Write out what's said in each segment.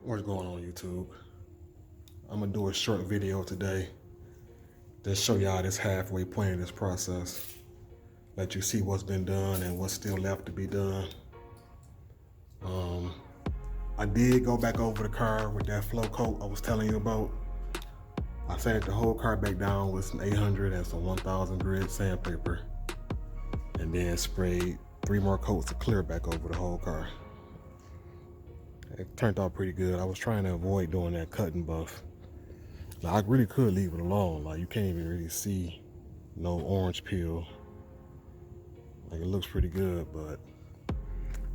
What's going on, YouTube? I'm gonna do a short video today. Just show y'all this halfway point of this process. Let you see what's been done and what's still left to be done. I did go back over the car with that flow coat I was telling you about. I sanded the whole car back down with some 800 and some 1000 grit sandpaper, and then sprayed 3 more coats of clear back over the whole car. It turned out pretty good. I was trying to avoid doing that cut and buff. Now, I really could leave it alone. Like, you can't even really see no orange peel. Like, it looks pretty good, but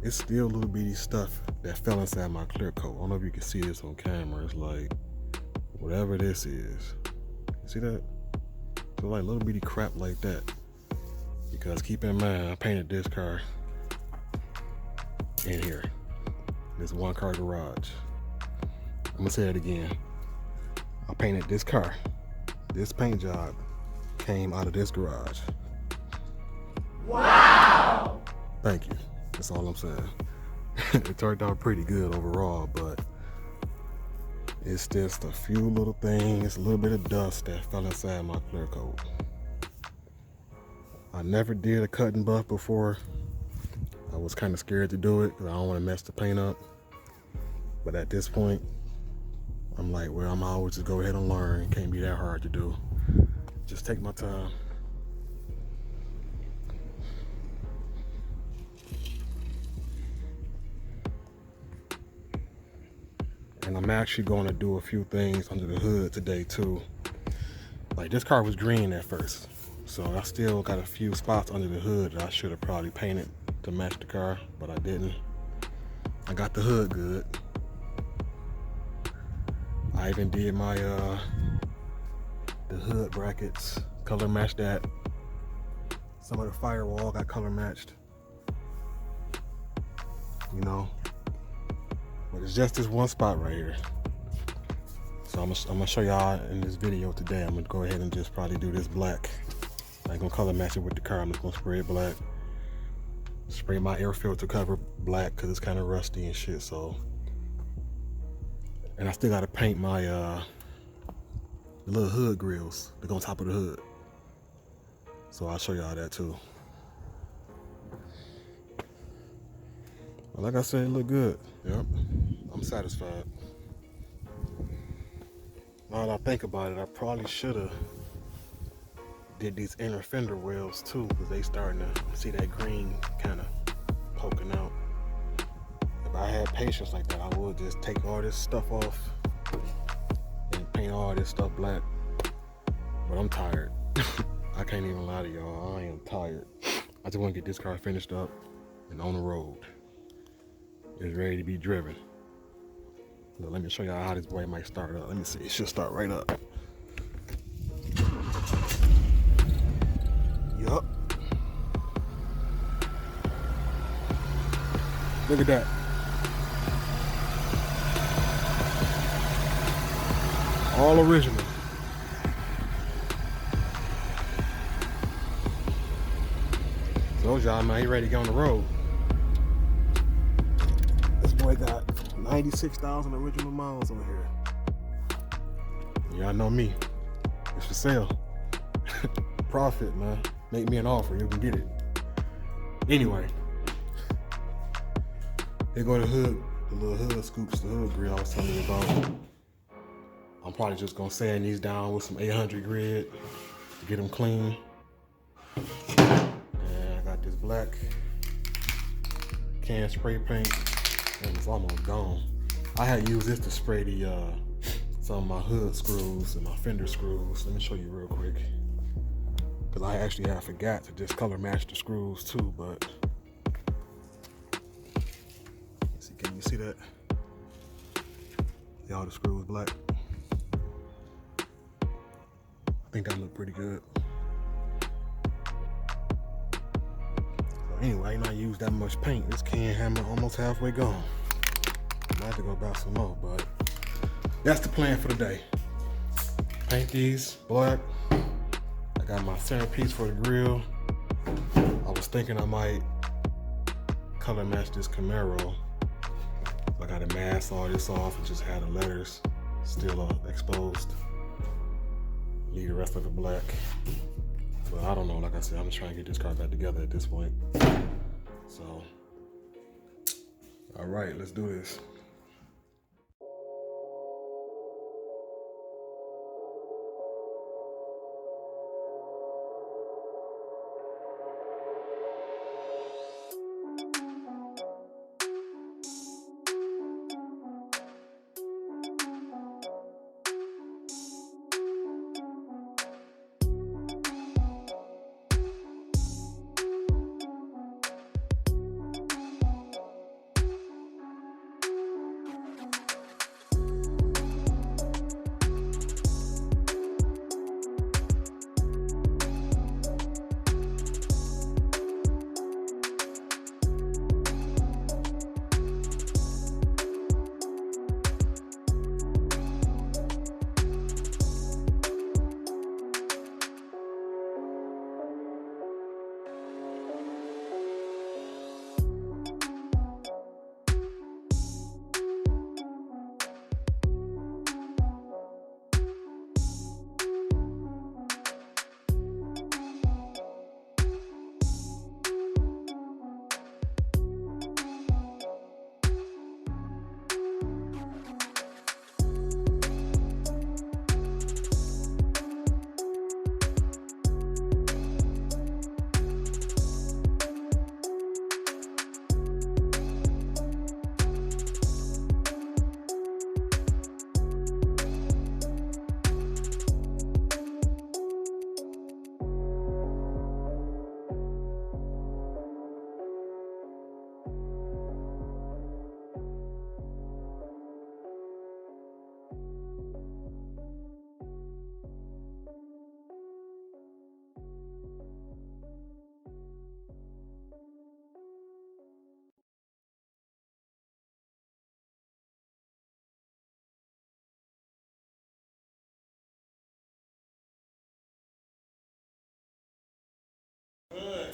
it's still little bitty stuff that fell inside my clear coat. I don't know if you can see this on camera. It's like, whatever this is. See that? So like little bitty crap like that. Because keep in mind, I painted this car in here. This one car garage. I'm gonna say it again. I painted this car. This paint job came out of this garage. Wow! Thank you. That's all I'm saying. It turned out pretty good overall, but it's just a few little things, a little bit of dust that fell inside my clear coat. I never did a cut and buff before. I was kind of scared to do it because I don't want to mess the paint up. But at this point, I'm like, well, I'm always just go ahead and learn. It can't be that hard to do. Just take my time. And I'm actually going to do a few things under the hood today too. Like, this car was green at first, so I still got a few spots under the hood that I should have probably painted to match the car, but I didn't. I got the hood good. I even did my the hood brackets, color matched that. Some of the firewall got color matched, you know. But it's just this one spot right here. So I'm gonna show y'all in this video today. I'm gonna go ahead and just probably do this black. I ain't gonna color match it with the car. I'm just gonna spray it black. Spray my air filter cover black because it's kind of rusty and shit. So, and I still gotta paint my the little hood grills that go on top of the hood. So I'll show y'all that too. But like I said, it look good. Yep, I'm satisfied. Now that I think about it, I probably should have did these inner fender wells too, because they starting to see that green kind of poking out. If I had patience like that, I would just take all this stuff off and paint all this stuff black. But I'm tired. I can't even lie to y'all. I am tired. I just want to get this car finished up and on the road. It's ready to be driven. So let me show y'all how this boy might start up. Let me see. It should start right up. Yup. Look at that. All original. Told y'all, man, he ready to get on the road. This boy got 96,000 original miles on here. Y'all know me. It's for sale. Profit, man. Make me an offer, you can get it. Anyway, here go the hood, the little hood scoops, the hood grill I was telling you about. I'm probably just gonna sand these down with some 800 grit to get them clean. And I got this black can spray paint, and it's almost gone. I had used this to spray the some of my hood screws and my fender screws. Let me show you real quick. Because I actually had forgot to just color match the screws too, but see, can you see that? See all the screws black? I think that looked pretty good. So anyway, I ain't not used that much paint. This can hammer almost halfway gone. I have to go buy some more, but that's the plan for the day. Paint these black. I got my centerpiece for the grill. I was thinking I might color match this Camaro I got to mask all this off and just have the letters still exposed. Leave the rest of it black. But I don't know, like I said, I'm just trying to get this car back together at this point. So, all right, let's do this.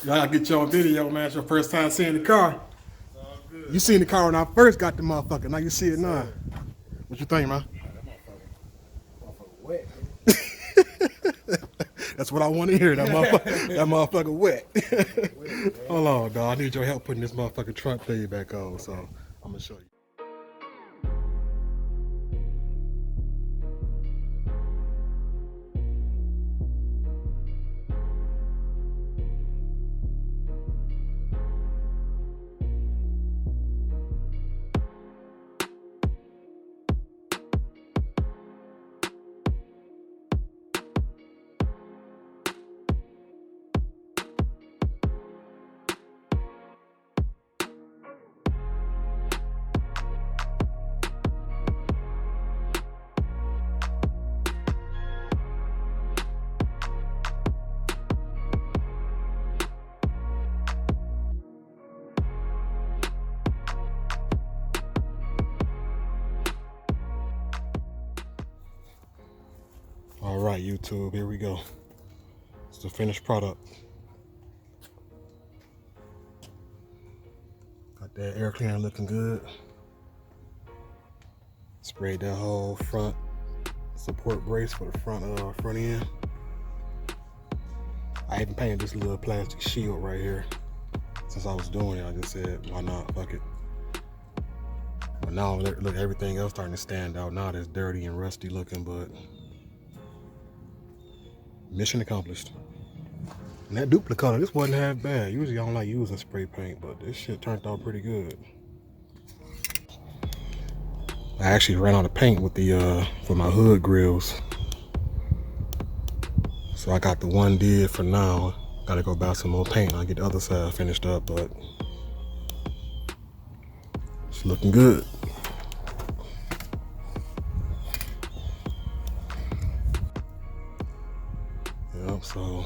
Y'all gotta get you on video, man. It's your first time seeing the car. You seen the car when I first got the motherfucker. Now you see it now. What you think, man? Motherfucker wet. That's what I want to hear. That motherfucker wet. Hold on, dog. I need your help putting this motherfucking trunk thing back on. So I'm gonna show you. All right, YouTube, here we go. It's the finished product. Got that air cleaner looking good. Sprayed that whole front support brace for the front end. I even painted this little plastic shield right here. Since I was doing it, I just said, why not? Fuck it. But now, look, everything else starting to stand out. Now it's dirty and rusty looking, but mission accomplished. And that duplicate color, this wasn't half bad. Usually I don't like using spray paint, but this shit turned out pretty good. I actually ran out of paint with the for my hood grills. So I got the one did for now. Gotta go buy some more paint. I'll get the other side finished up, but it's looking good. Yep, so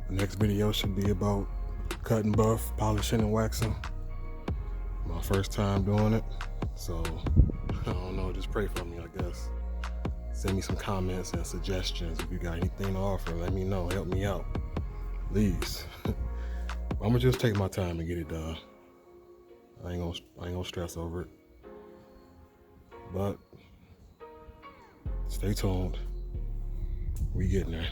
the next video should be about cutting buff, polishing and waxing. My first time doing it. So I don't know, just pray for me, I guess. Send me some comments and suggestions. If you got anything to offer, let me know. Help me out, please. I'm gonna just take my time and get it done. I ain't gonna stress over it. But stay tuned. We getting there.